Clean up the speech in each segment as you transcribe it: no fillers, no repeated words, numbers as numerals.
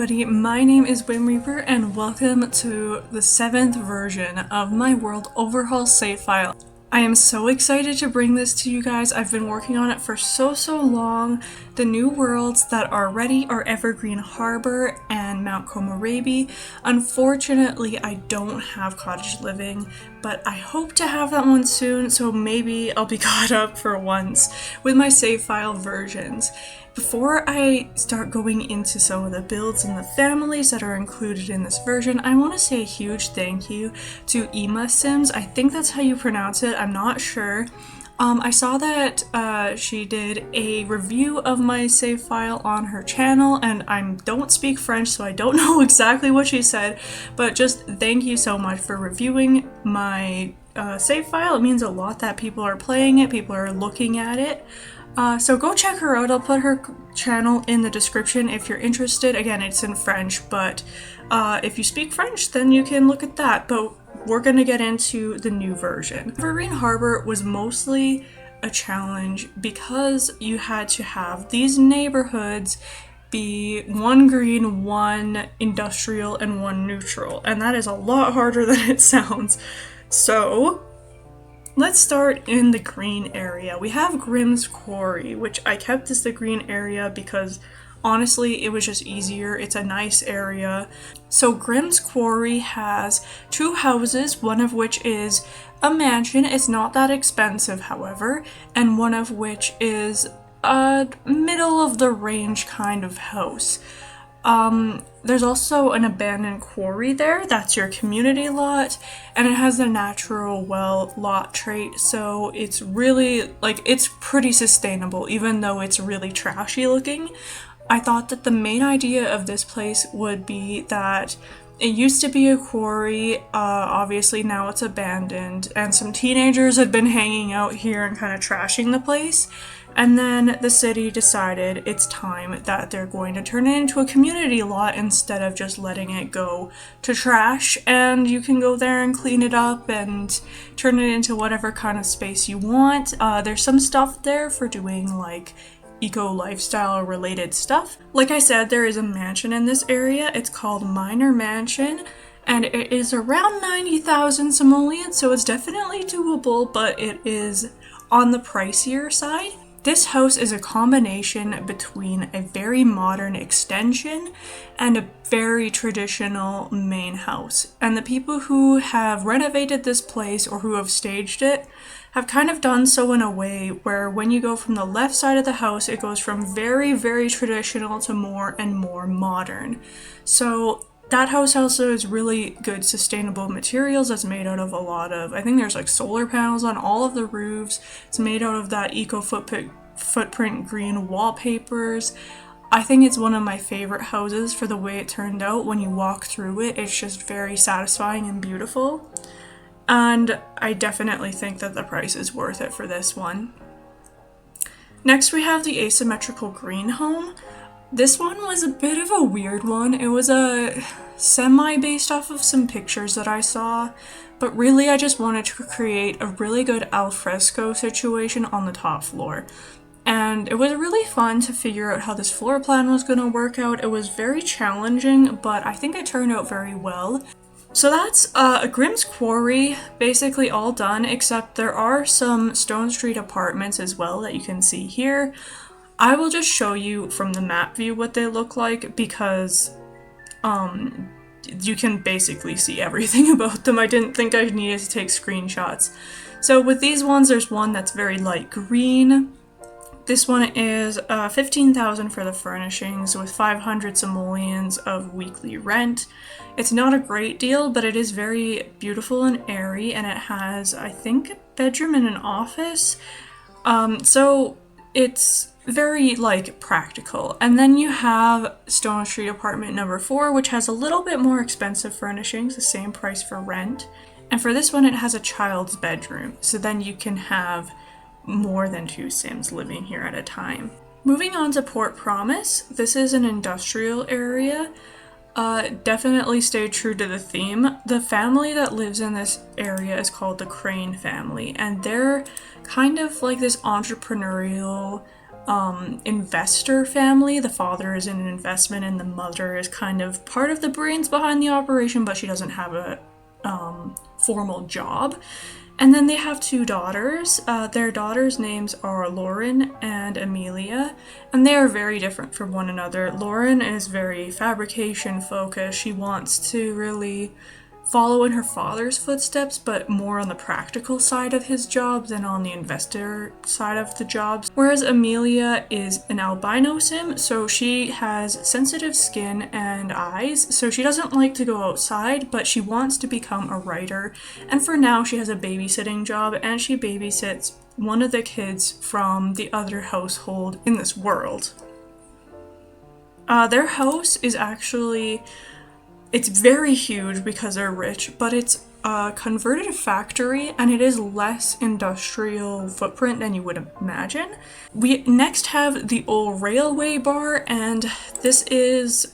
everybody, my name is whimreaper and welcome to the 7th version of my World Overhaul save file. I am so excited to bring this to you guys. I've been working on it for so long. The new worlds that are ready are Evergreen Harbor and Mount Komorebi. Unfortunately, I don't have cottage living, but I hope to have that one soon, so maybe I'll be caught up for once with my save file versions. Before I start going into some of the builds and the families that are included in this version, I want to say a huge thank you to Ema Sims. I think that's how you pronounce it, I'm not sure. I saw that she did a review of my save file on her channel, and I don't speak French, so I don't know exactly what she said, but just thank you so much for reviewing my save file. It means a lot that people are playing it, people are looking at it. So go check her out. I'll put her channel in the description if you're interested. Again, it's in French, but if you speak French, then you can look at that. But we're gonna get into the new version. Evergreen Harbor was mostly a challenge because you had to have these neighborhoods be one green, one industrial, and one neutral. And that is a lot harder than it sounds. So let's start in the green area. We have Grimm's Quarry, which I kept as the green area because honestly it was just easier. It's a nice area. So Grimm's Quarry has two houses, one of which is a mansion. It's not that expensive, however, and one of which is a middle of the range kind of house. There's also an abandoned quarry there, that's your community lot, and it has a natural well lot trait, so it's really, it's pretty sustainable, even though it's really trashy looking. I thought that the main idea of this place would be that it used to be a quarry, obviously now it's abandoned, and some teenagers had been hanging out here and kind of trashing the place. And then the city decided it's time that they're going to turn it into a community lot instead of just letting it go to trash, and you can go there and clean it up and turn it into whatever kind of space you want. There's some stuff there for doing like eco-lifestyle related stuff. Like I said, there is a mansion in this area. It's called Minor Mansion, and it is around 90,000 simoleons, so it's definitely doable, but it is on the pricier side. This house is a combination between a very modern extension and a very traditional main house. And the people who have renovated this place or who have staged it have kind of done so in a way where when you go from the left side of the house, it goes from very traditional to more and more modern. So that house also is really good sustainable materials. It's made out of a lot of, I think there's like solar panels on all of the roofs. It's made out of that eco footprint green wallpapers. I think it's one of my favorite houses for the way it turned out. When you walk through it, it's just very satisfying and beautiful. And I definitely think that the price is worth it for this one. Next we have the asymmetrical green home. This one was a bit of a weird one. It was a semi-based off of some pictures that I saw, but really I just wanted to create a really good alfresco situation on the top floor. And it was really fun to figure out how this floor plan was going to work out. It was very challenging, but I think it turned out very well. So that's Grimm's Quarry basically all done, except there are some Stone Street apartments as well that you can see here. I will just show you from the map view what they look like because you can basically see everything about them. I didn't think I needed to take screenshots. So with these ones, there's one that's very light green. This one is 15,000 for the furnishings with 500 simoleons of weekly rent. It's not a great deal, but it is very beautiful and airy, and it has, I think, a bedroom and an office. So it's very practical. And then you have Stone Street apartment number 4, which has a little bit more expensive furnishings, the same price for rent. And for this one, it has a child's bedroom, so then you can have more than 2 Sims living here at a time. Moving on to Port Promise, this is an industrial area. Definitely stay true to the theme. The family that lives in this area is called the Crane family, and they're kind of like this entrepreneurial investor family. The father is in an investment and the mother is kind of part of the brains behind the operation, but she doesn't have a formal job. And then they have two daughters. Their daughters' names are Lauren and Amelia, and they are very different from one another. Lauren is very fabrication focused. She wants to really follow in her father's footsteps, but more on the practical side of his job than on the investor side of the jobs. Whereas Amelia is an albino sim, so she has sensitive skin and eyes, so she doesn't like to go outside, but she wants to become a writer. And for now, she has a babysitting job, and she babysits one of the kids from the other household in this world. Their house is actually... It's very huge because they're rich, but it's a converted factory and it is less industrial footprint than you would imagine. We next have the old railway bar, and this is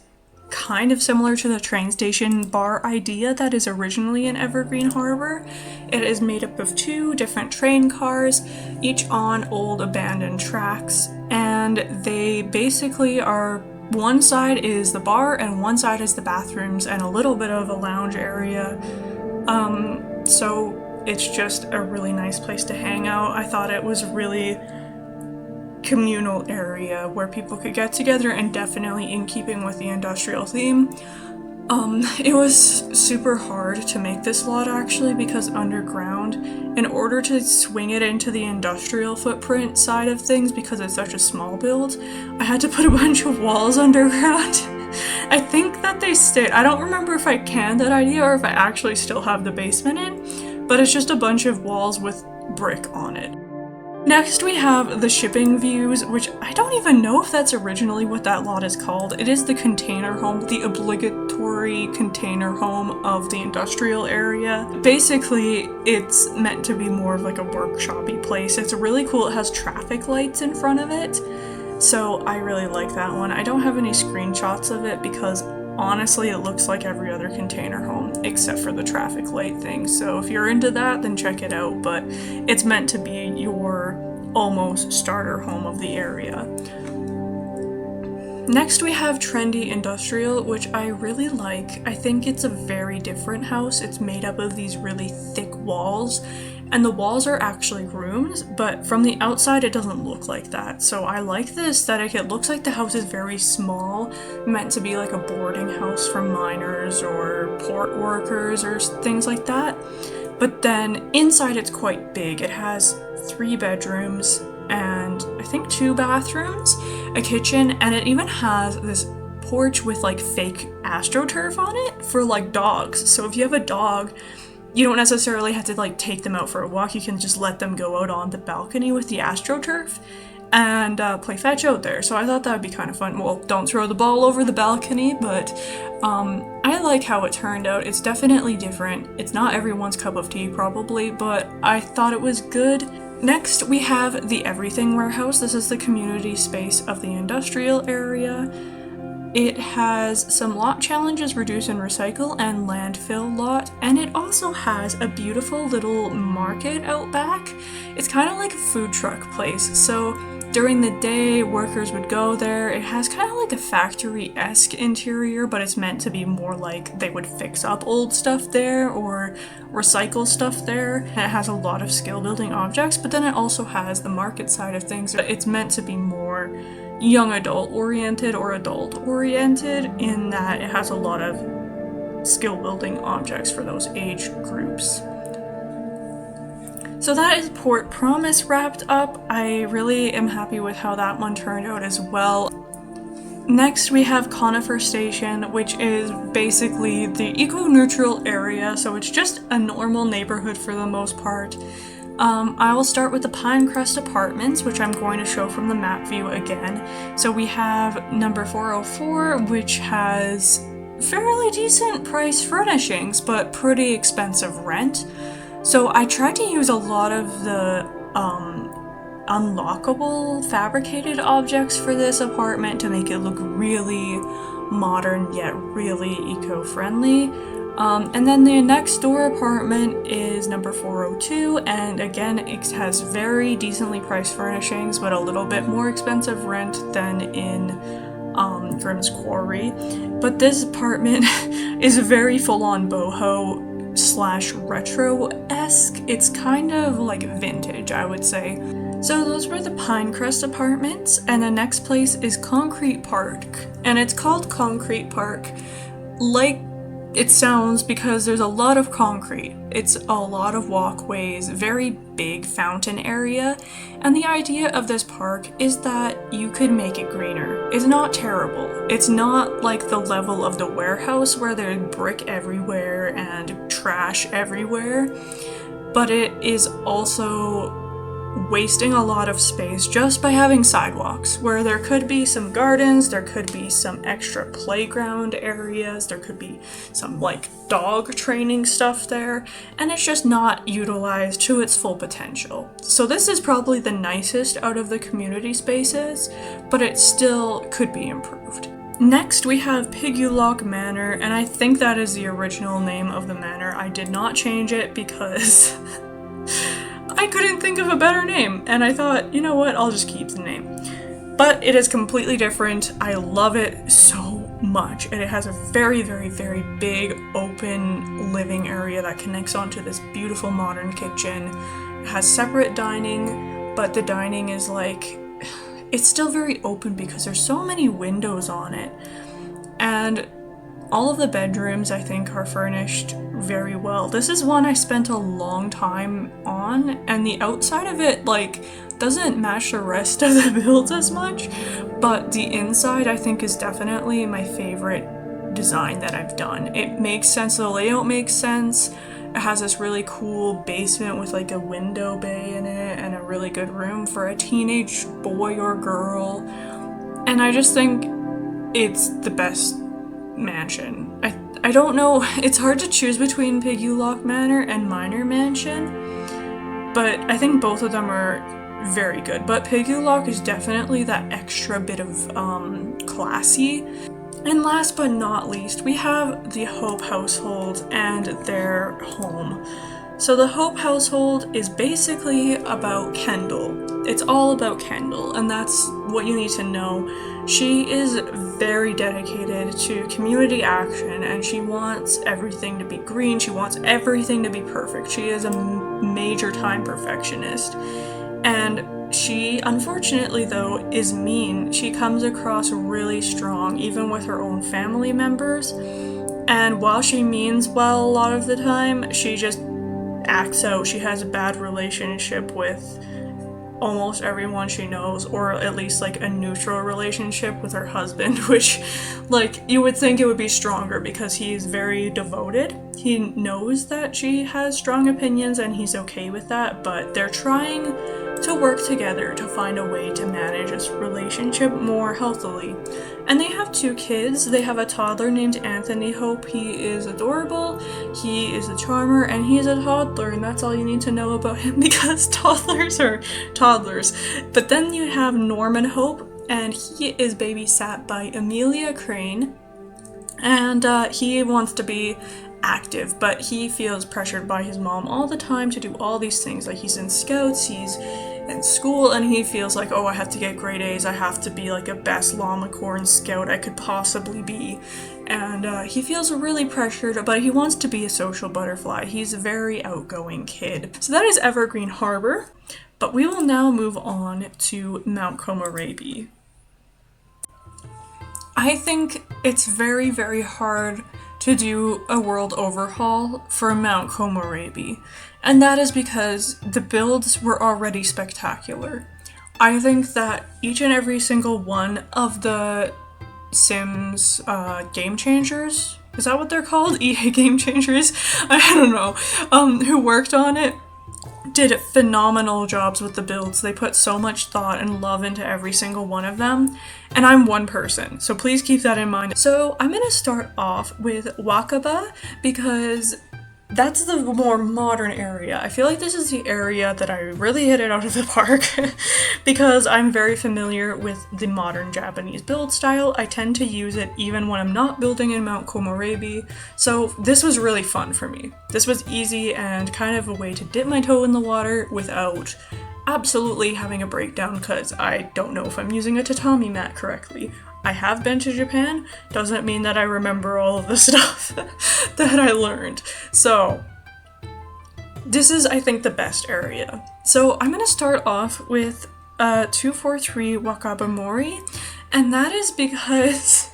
kind of similar to the train station bar idea that is originally in Evergreen Harbor. It is made up of two different train cars, each on old abandoned tracks, and they basically are... One side is the bar and one side is the bathrooms and a little bit of a lounge area. So it's just a really nice place to hang out. I thought it was a really communal area where people could get together, and definitely in keeping with the industrial theme. It was super hard to make this lot actually, because underground, in order to swing it into the industrial footprint side of things, because it's such a small build, I had to put a bunch of walls underground. I think that they stayed. I don't remember if I canned that idea or if I actually still have the basement in, but it's just a bunch of walls with brick on it. Next we have the shipping views, which I don't even know if that's originally what that lot is called. It is the container home, the obligatory container home of the industrial area. Basically, it's meant to be more of like a workshop-y place. It's really cool. It has traffic lights in front of it, so I really like that one. I don't have any screenshots of it because honestly, it looks like every other container home, except for the traffic light thing. So if you're into that, then check it out, but it's meant to be your almost starter home of the area. Next we have Trendy Industrial, which I really like. I think it's a very different house. It's made up of these really thick walls, and the walls are actually rooms, but from the outside it doesn't look like that. So I like the aesthetic. It looks like the house is very small, meant to be like a boarding house for miners or port workers or things like that. But then inside it's quite big. It has 3 bedrooms and I think 2 bathrooms, a kitchen, and it even has this porch with like fake astroturf on it for like dogs. So if you have a dog, you don't necessarily have to like take them out for a walk. You can just let them go out on the balcony with the astroturf and play fetch out there. So I thought that would be kind of fun. Well, don't throw the ball over the balcony, but I like how it turned out. It's definitely different. It's not everyone's cup of tea probably, but I thought it was good. Next, we have the Everything Warehouse. This is the community space of the industrial area. It has some lot challenges, reduce and recycle, and landfill lot, and it also has a beautiful little market out back. It's kind of like a food truck place, so during the day, workers would go there. It has kind of like a factory-esque interior, but it's meant to be more like they would fix up old stuff there or recycle stuff there. And it has a lot of skill-building objects, but then it also has the market side of things. It's meant to be more young adult oriented or adult oriented in that it has a lot of skill-building objects for those age groups. So that is Port Promise wrapped up. I really am happy with how that one turned out as well. Next we have Conifer Station, which is basically the eco-neutral area, so it's just a normal neighborhood for the most part. I will start with the Pinecrest Apartments, which I'm going to show from the map view again. So we have number 404, which has fairly decent price furnishings, but pretty expensive rent. So I tried to use a lot of the unlockable fabricated objects for this apartment to make it look really modern yet really eco-friendly. And then the next door apartment is number 402, and again, it has very decently priced furnishings, but a little bit more expensive rent than in Grimm's Quarry. But this apartment is very full-on boho slash retro-esque. It's kind of like vintage, I would say. So those were the Pinecrest apartments, and the next place is Concrete Park. And it's called Concrete Park like it sounds because there's a lot of concrete. It's a lot of walkways, very big fountain area, and the idea of this park is that you could make it greener. It's not terrible. It's not like the level of the warehouse where there's brick everywhere and trash everywhere, but it is also wasting a lot of space just by having sidewalks, where there could be some gardens, there could be some extra playground areas, there could be some like dog training stuff there, and it's just not utilized to its full potential. So this is probably the nicest out of the community spaces, but it still could be improved. Next, we have Pigulock Manor, and I think that is the original name of the manor. I did not change it because I couldn't think of a better name, and I thought, you know what, I'll just keep the name. But it is completely different. I love it so much. And it has a very, very, very big open living area that connects onto this beautiful modern kitchen. It has separate dining, but the dining is like, it's still very open because there's so many windows on it. And all of the bedrooms, I think, are furnished very well. This is one I spent a long time on, and the outside of it, like, doesn't match the rest of the builds as much, but the inside, I think, is definitely my favorite design that I've done. It makes sense, the layout makes sense. It has this really cool basement with, like, a window bay in it, and a really good room for a teenage boy or girl, and I just think it's the best mansion. I don't know, it's hard to choose between Pigulock Manor and Minor Mansion, but I think both of them are very good. But Pigulock is definitely that extra bit of classy. And last but not least, we have the Hope household and their home. So the Hope household is basically about Kendall. It's all about Kendall, and that's what you need to know. She is very dedicated to community action, and she wants everything to be green. She wants everything to be perfect. She is a major time perfectionist. And she, unfortunately though, is mean. She comes across really strong, even with her own family members. And while she means well a lot of the time, she just acts out. She has a bad relationship with almost everyone she knows, or at least like a neutral relationship with her husband, which, like, you would think it would be stronger because he's very devoted. He knows that she has strong opinions and he's okay with that, but they're trying to work together to find a way to manage this relationship more healthily. And they have 2 kids. They have a toddler named Anthony Hope. He is adorable, he is a charmer, and he's a toddler, and that's all you need to know about him because toddlers are toddlers. But then you have Norman Hope, and he is babysat by Amelia Crane, and he wants to be active, but he feels pressured by his mom all the time to do all these things. Like, he's in scouts, he's in school, and he feels like, oh, I have to get grade A's, I have to be like a best llama corn scout I could possibly be. And he feels really pressured, but he wants to be a social butterfly. He's a very outgoing kid. So that is Evergreen Harbor, but we will now move on to Mount Komorebi. I think it's very, very hard to do a world overhaul for Mount Komorebi, and that is because the builds were already spectacular. I think that each and every single one of the Sims game changers, is that what they're called? EA game changers? I don't know, who worked on it did phenomenal jobs with the builds. They put so much thought and love into every single one of them, and I'm one person, so please keep that in mind. So I'm gonna start off with Wakaba because That's the more modern area. I feel like this is the area that I really hit it out of the park because I'm very familiar with the modern Japanese build style. I tend to use it even when I'm not building in Mount Komorebi, so this was really fun for me. This was easy and kind of a way to dip my toe in the water without absolutely having a breakdown because I don't know if I'm using a tatami mat correctly. I have been to Japan, doesn't mean that I remember all of the stuff that I learned. So, this is, I think, the best area. So, I'm gonna start off with 243 Wakabamori, and that is because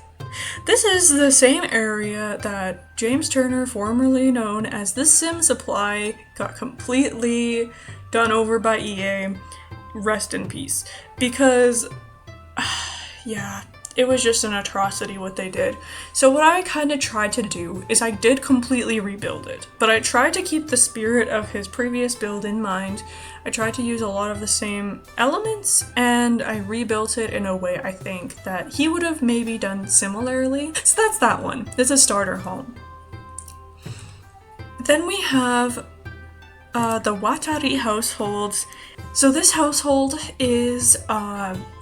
this is the same area that James Turner, formerly known as the Sim Supply, got completely done over by EA. Rest in peace. Because, yeah, it was just an atrocity what they did. So what I kind of tried to do is I did completely rebuild it, but I tried to keep the spirit of his previous build in mind. I tried to use a lot of the same elements, and I rebuilt it in a way I think that he would have maybe done similarly. So that's that one. It's a starter home. Then we have the Watari households. So this household is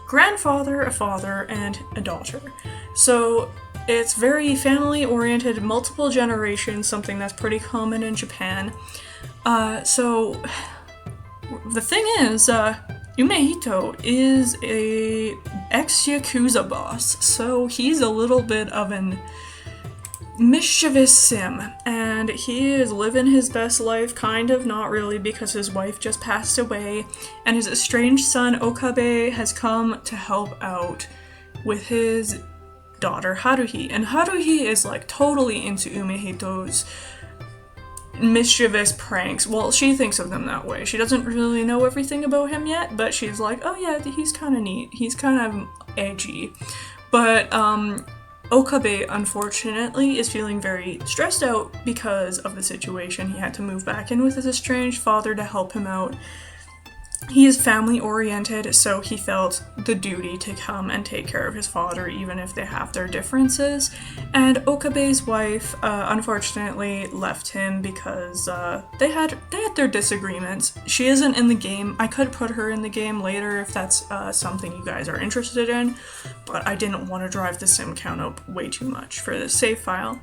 grandfather, a father, and a daughter. So it's very family oriented, multiple generations, something that's pretty common in Japan. So the thing is, Umehito is a ex-Yakuza boss, so he's a little bit of an mischievous sim, and he is living his best life, kind of, not really, because his wife just passed away, and his estranged son Okabe has come to help out with his daughter Haruhi, and Haruhi is like totally into Umehito's mischievous pranks. Well, she thinks of them that way. She doesn't really know everything about him yet, but she's like, oh yeah, he's kind of neat, he's kind of edgy. But Okabe, unfortunately, is feeling very stressed out because of the situation. He had to move back in with his estranged father to help him out. He is family oriented, so he felt the duty to come and take care of his father, even if they have their differences. And Okabe's wife, unfortunately, left him because they had their disagreements. She isn't in the game. I could put her in the game later if that's something you guys are interested in, but I didn't want to drive the sim count up way too much for this save file.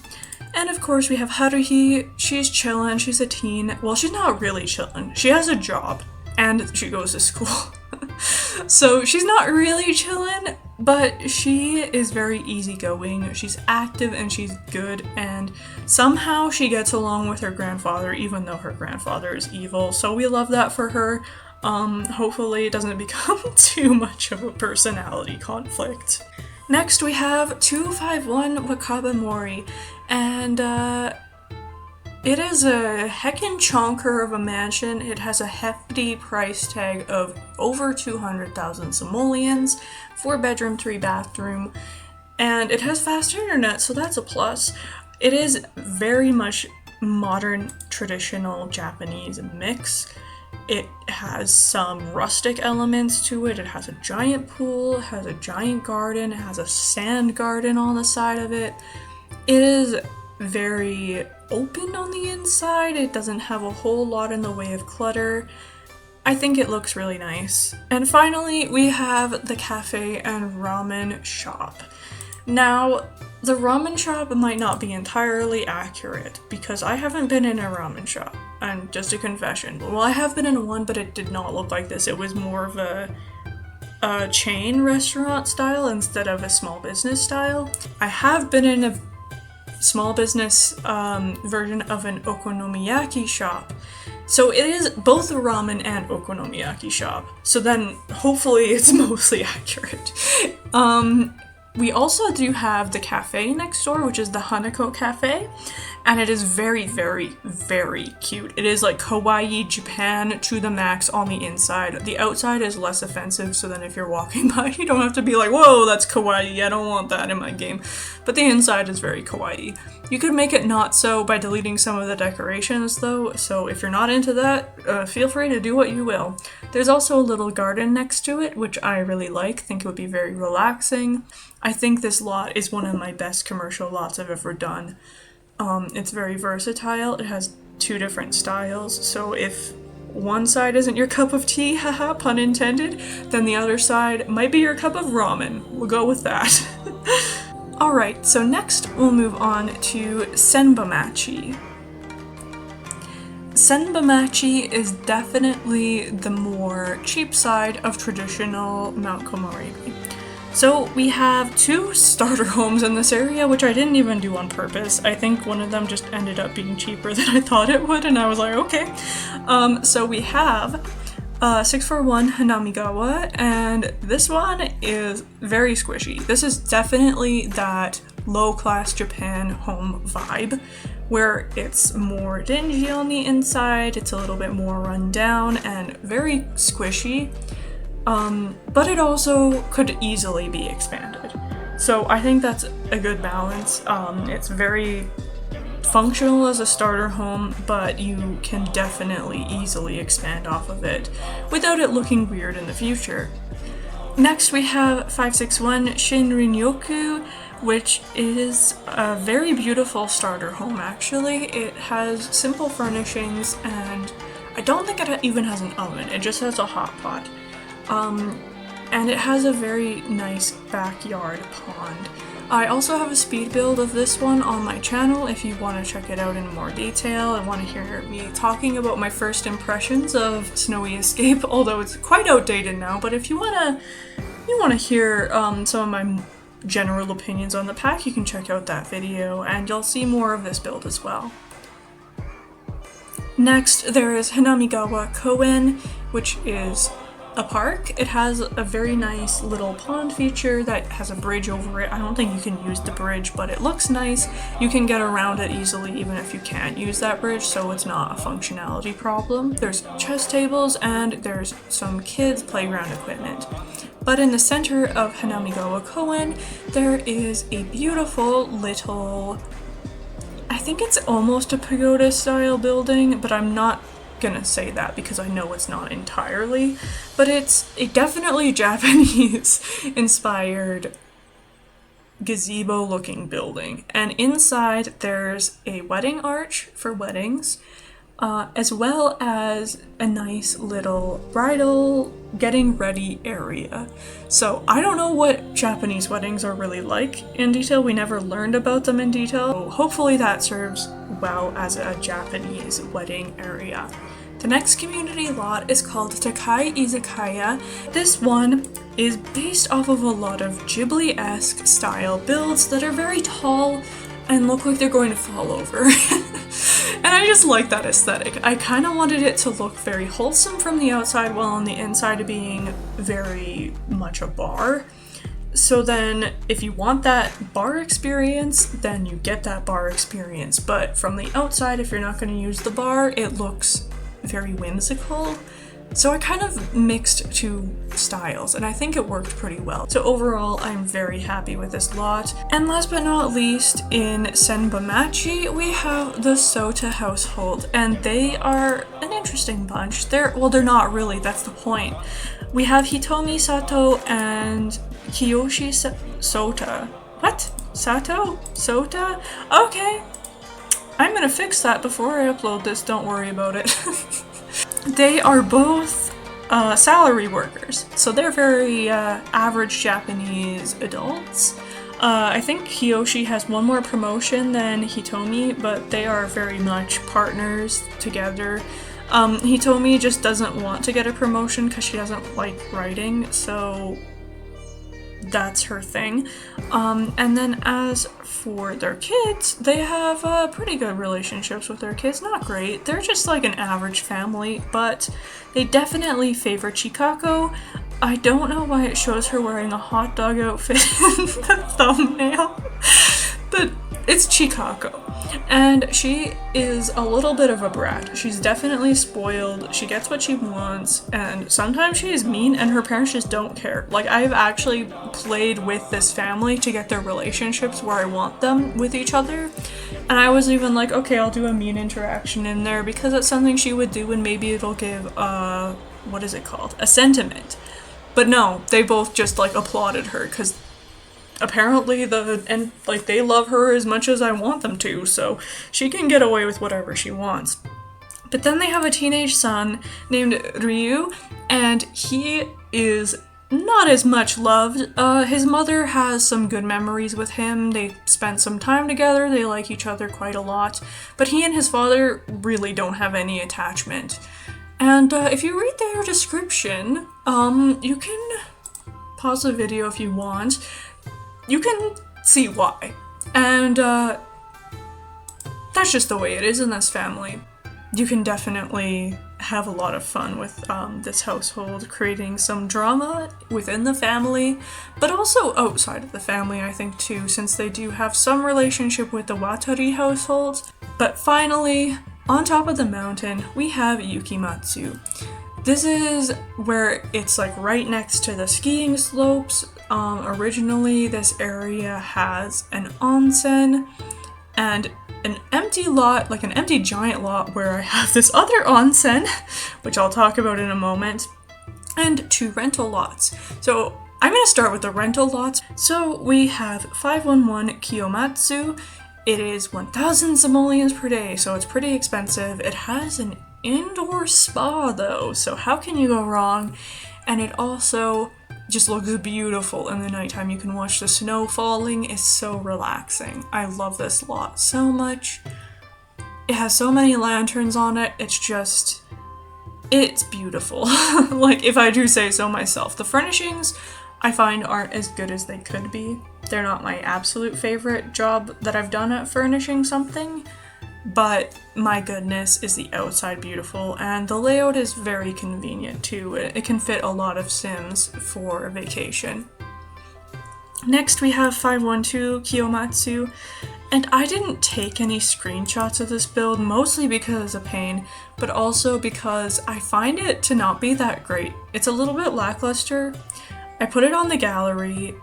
And of course, we have Haruhi. She's chillin'. She's a teen. Well, she's not really chillin'. She has a job. And she goes to school. So she's not really chillin', but she is very easygoing. She's active and she's good, and somehow she gets along with her grandfather, even though her grandfather is evil. So we love that for her. Hopefully it doesn't become too much of a personality conflict. Next we have 251 Wakabamori, and it is a heckin' chonker of a mansion. It has a hefty price tag of over 200,000 simoleons, 4-bedroom, 3-bathroom, and it has fast internet, so that's a plus. It is very much modern, traditional Japanese mix. It has some rustic elements to it. It has a giant pool, it has a giant garden, it has a sand garden on the side of it. It is very open on the inside. It doesn't have a whole lot in the way of clutter. I think it looks really nice. And finally, we have the cafe and ramen shop. Now, the ramen shop might not be entirely accurate because I haven't been in a ramen shop. And just a confession. Well, I have been in one, but it did not look like this. It was more of a chain restaurant style instead of a small business style. I have been in a small business version of an okonomiyaki shop. So it is both a ramen and okonomiyaki shop. So then hopefully it's mostly accurate. We also do have the cafe next door, which is the Hanako Cafe. And it is very, very, very cute. It is like kawaii Japan to the max on the inside. The outside is less offensive, so then if you're walking by, you don't have to be like, whoa, that's kawaii, I don't want that in my game. But the inside is very kawaii. You could make it not so by deleting some of the decorations though, so if you're not into that, feel free to do what you will. There's also a little garden next to it, which I really like, think it would be very relaxing. I think this lot is one of my best commercial lots I've ever done. It's very versatile. It has two different styles. So if one side isn't your cup of tea, haha, pun intended, then the other side might be your cup of ramen. We'll go with that. Alright, so next we'll move on to senbamachi. Senbamachi is definitely the more cheap side of traditional Mount Komorebi. So we have two starter homes in this area, which I didn't even do on purpose. I think one of them just ended up being cheaper than I thought it would, and I was like, okay. So we have 641 Hanamigawa, and this one is very squishy. This is definitely that low-class Japan home vibe, where it's more dingy on the inside, it's a little bit more run down, and very squishy. But it also could easily be expanded. So I think that's a good balance. It's very functional as a starter home, but you can definitely easily expand off of it without it looking weird in the future. Next we have 561 Shinrin-yoku, which is a very beautiful starter home actually. It has simple furnishings and I don't think it even has an oven, it just has a hot pot. And it has a very nice backyard pond. I also have a speed build of this one on my channel if you want to check it out in more detail and want to hear me talking about my first impressions of Snowy Escape, although it's quite outdated now, but if you want to hear some of my general opinions on the pack, you can check out that video and you'll see more of this build as well. Next, there is Hanamigawa Koen, which is a park. It has a very nice little pond feature that has a bridge over it. I don't think you can use the bridge, but it looks nice. You can get around it easily even if you can't use that bridge, so it's not a functionality problem. There's chess tables and there's some kids' playground equipment. But in the center of Hanamigawa Koen, there is a beautiful little, I think it's almost a pagoda style building, but I'm not gonna say that because I know it's not entirely, but it's a definitely Japanese inspired gazebo looking building, and inside there's a wedding arch for weddings, as well as a nice little bridal getting ready area. So I don't know what Japanese weddings are really like in detail. We never learned about them in detail. So hopefully that serves well as a Japanese wedding area. The next community lot is called Takai Izakaya. This one is based off of a lot of Ghibli-esque style builds that are very tall and look like they're going to fall over. And I just like that aesthetic. I kind of wanted it to look very wholesome from the outside while on the inside being very much a bar. So then if you want that bar experience, then you get that bar experience. But from the outside, if you're not going to use the bar, it looks very whimsical. So I kind of mixed two styles and I think it worked pretty well. So overall, I'm very happy with this lot. And last but not least, in Senbamachi, we have the Sota household, and they are an interesting bunch. They're not really, that's the point. We have Hitomi Sato and Kiyoshi Sota. What? Sato? Sota? Okay. I'm gonna fix that before I upload this, don't worry about it. They are both salary workers, so they're very average Japanese adults. I think Kiyoshi has one more promotion than Hitomi, but they are very much partners together. Hitomi just doesn't want to get a promotion because she doesn't like writing, so that's her thing. And then as for their kids, they have pretty good relationships with their kids. Not great, they're just like an average family, but they definitely favor Chikako. I don't know why it shows her wearing a hot dog outfit in the thumbnail, but it's Chikako. And she is a little bit of a brat. She's definitely spoiled, she gets what she wants, and sometimes she is mean and her parents just don't care. Like, I've actually played with this family to get their relationships where I want them with each other, and I was even like, okay, I'll do a mean interaction in there because it's something she would do and maybe it'll give what is it called? A sentiment. But no, they both just like applauded her because apparently they love her as much as I want them to, so she can get away with whatever she wants. But then they have a teenage son named Ryu, and he is not as much loved. His mother has some good memories with him. They spent some time together. They like each other quite a lot. But he and his father really don't have any attachment. And if you read their description, you can pause the video if you want. You can see why. And that's just the way it is in this family. You can definitely have a lot of fun with this household, creating some drama within the family, but also outside of the family, I think, too, since they do have some relationship with the Watari household. But finally, on top of the mountain, we have Yukimatsu. This is where it's like right next to the skiing slopes. Originally, this area has an onsen and an empty lot, like an empty giant lot where I have this other onsen, which I'll talk about in a moment, and 2 rental lots. So I'm going to start with the rental lots. So we have 511 Kiyomatsu. It is 1,000 simoleons per day, so it's pretty expensive. It has an indoor spa though, so how can you go wrong? And it also just looks beautiful in the nighttime. You can watch the snow falling. It's so relaxing. I love this lot so much. It has so many lanterns on it. It's beautiful. Like, if I do say so myself. The furnishings I find aren't as good as they could be. They're not my absolute favorite job that I've done at furnishing something, but my goodness, is the outside beautiful, and the layout is very convenient too. It can fit a lot of Sims for a vacation. Next we have 512 Kiyomatsu, and I didn't take any screenshots of this build, mostly because it's a pain, but also because I find it to not be that great. It's a little bit lackluster. I put it on the gallery,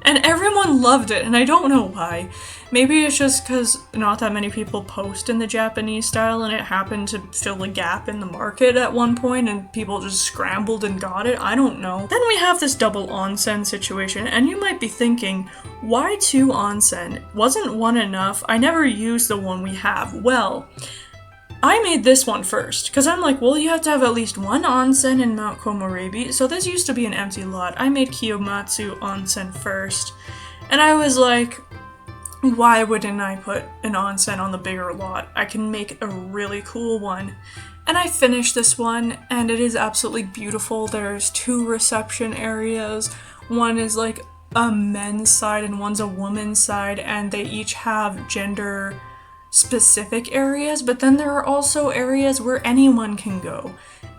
and everyone loved it, and I don't know why. Maybe it's just because not that many people post in the Japanese style, and it happened to fill a gap in the market at one point, and people just scrambled and got it. I don't know. Then we have this double onsen situation, and you might be thinking, why 2 onsen? Wasn't one enough? I never used the one we have. Well, I made this one first, because I'm like, well, you have to have at least 1 onsen in Mount Komorebi, so this used to be an empty lot. I made Kiyomatsu onsen first, and I was like, why wouldn't I put an onsen on the bigger lot? I can make a really cool one. And I finished this one, and it is absolutely beautiful. There's 2 reception areas. One is like a men's side and one's a woman's side, and they each have gender specific areas, but then there are also areas where anyone can go,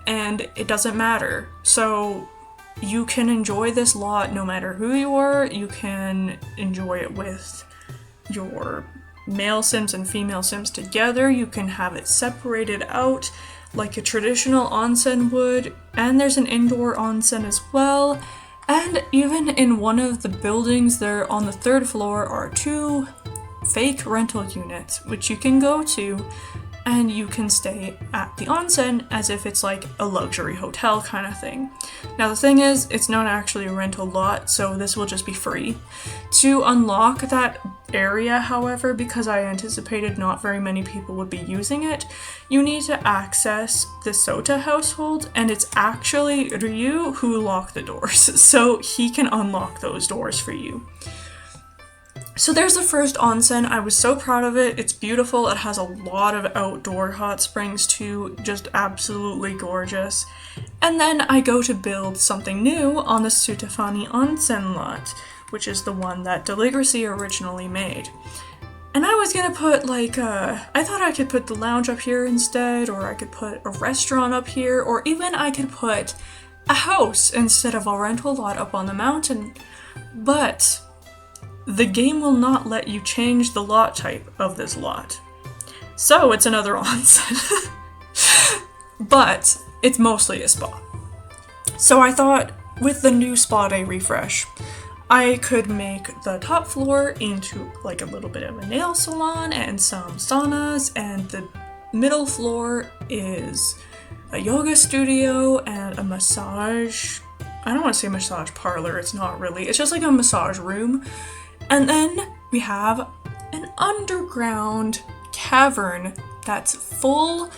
and it doesn't matter. So you can enjoy this lot no matter who you are. You can enjoy it with your male Sims and female Sims together. You can have it separated out like a traditional onsen would, and there's an indoor onsen as well. And even in one of the buildings there on the 3rd floor are 2 fake rental units, which you can go to, and you can stay at the onsen as if it's like a luxury hotel kind of thing. Now the thing is, it's not actually a rental lot, so this will just be free. To unlock that area, however, because I anticipated not very many people would be using it, you need to access the Sota household, and it's actually Ryu who locked the doors, so he can unlock those doors for you. So there's the first onsen. I was so proud of it. It's beautiful. It has a lot of outdoor hot springs too, just absolutely gorgeous. And then I go to build something new on the Sutafani onsen lot, which is the one that Deligracy originally made. And I was gonna put like I thought I could put the lounge up here instead, or I could put a restaurant up here, or even I could put a house instead of a rental lot up on the mountain. But the game will not let you change the lot type of this lot. So it's another onsen. But it's mostly a spa. So I thought with the new spa day refresh, I could make the top floor into like a little bit of a nail salon and some saunas, and the middle floor is a yoga studio and a massage I don't want to say massage parlor, it's not really. It's just like a massage room. And then we have an underground cavern that's full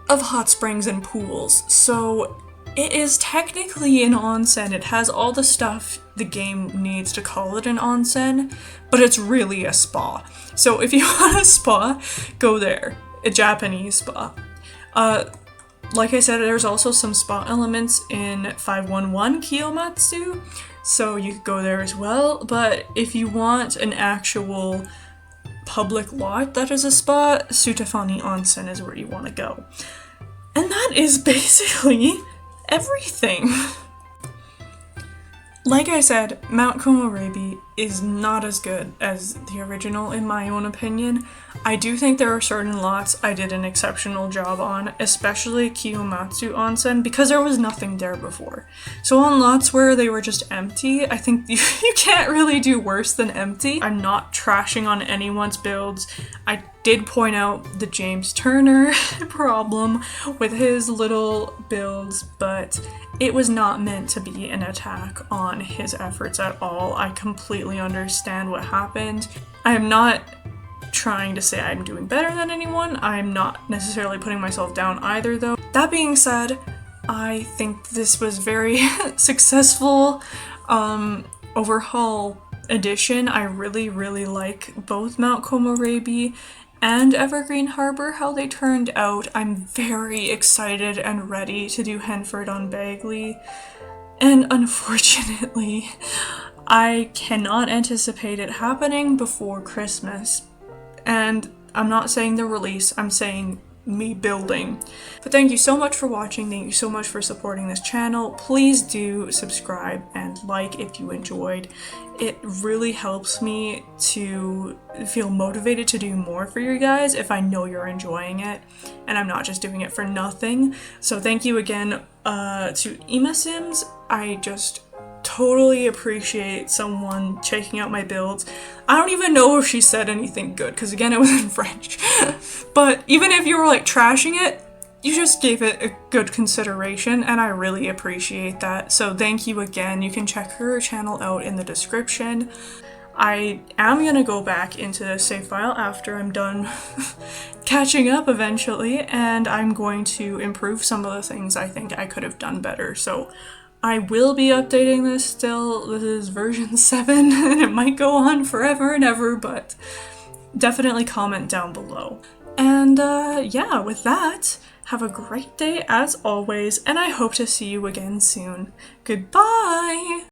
of hot springs and pools. So it is technically an onsen. It has all the stuff the game needs to call it an onsen, but it's really a spa. So if you want a spa, go there. A Japanese spa. Like I said, there's also some spa elements in 511 Kiyomatsu, so you could go there as well. But if you want an actual public lot that is a spa, Sutafani Onsen is where you want to go. And that is basically everything. Like I said, Mount Komorebi is not as good as the original in my own opinion. I do think there are certain lots I did an exceptional job on, especially Kiyomatsu Onsen, because there was nothing there before. So on lots where they were just empty, I think you can't really do worse than empty. I'm not trashing on anyone's builds. I did point out the James Turner problem with his little builds, but it was not meant to be an attack on his efforts at all. I completely understand what happened. I am not trying to say I'm doing better than anyone. I'm not necessarily putting myself down either though. That being said, I think this was very successful overhaul edition. I really like both Mount Komorebi and Evergreen Harbor, how they turned out. I'm very excited and ready to do Henford on Bagley. And unfortunately, I cannot anticipate it happening before Christmas. And I'm not saying the release, I'm saying me building. But thank you so much for watching, thank you so much for supporting this channel. Please do subscribe and like if you enjoyed. It really helps me to feel motivated to do more for you guys if I know you're enjoying it and I'm not just doing it for nothing. So thank you again to Ima Sims. I just totally appreciate someone checking out my builds. I don't even know if she said anything good because again it was in French. But even if you were like trashing it, you just gave it a good consideration and I really appreciate that. So thank you again. You can check her channel out in the description. I am gonna go back into the save file after I'm done catching up eventually, and I'm going to improve some of the things I think I could have done better. So I will be updating this still. This is version 7 and it might go on forever and ever, but definitely comment down below. And yeah, with that, have a great day as always, and I hope to see you again soon. Goodbye!